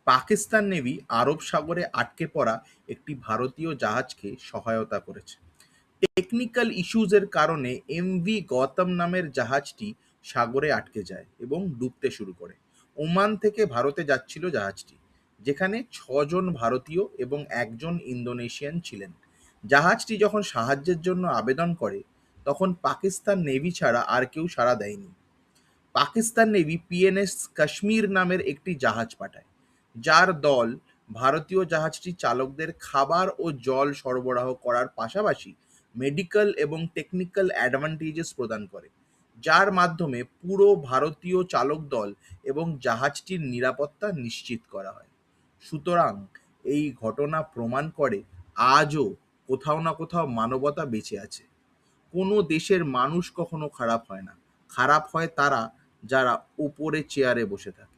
Pakistan navy আরব সাগরে আটকে পড়া একটি ভারতীয় জাহাজকে সহায়তা করেছে। টেকনিক্যাল ইস্যুজের কারণে এমভি গৌতম নামের জাহাজটি সাগরে আটকে যায় এবং ডুবতে শুরু করে। ওমান থেকে ভারতে যাচ্ছিল জাহাজটি, যেখানে ছজন ভারতীয় এবং একজন ইন্দোনেশিয়ান ছিলেন। জাহাজটি যখন সাহায্যের জন্য আবেদন করে, তখন পাকিস্তান নেভি ছাড়া আর কেউ সাড়া দেয়নি। পাকিস্তান নেভি পিএনএস কাশ্মীর নামের একটি জাহাজ পাঠায়, যার দল ভারতীয় জাহাজটির চালকদের খাবার ও জল সরবরাহ করার পাশাপাশি মেডিকেল এবং টেকনিক্যাল অ্যাডভান্টেজেস প্রদান করে, যার মাধ্যমে পুরো ভারতীয় চালক দল এবং জাহাজটির নিরাপত্তা নিশ্চিত করা হয়। সুতরাং এই ঘটনা প্রমাণ করে আজও কোথাও না কোথাও মানবতা বেঁচে আছে। কোনো দেশের মানুষ কখনো খারাপ হয় না, খারাপ হয় তারা যারা উপরে চেয়ারে বসে থাকে।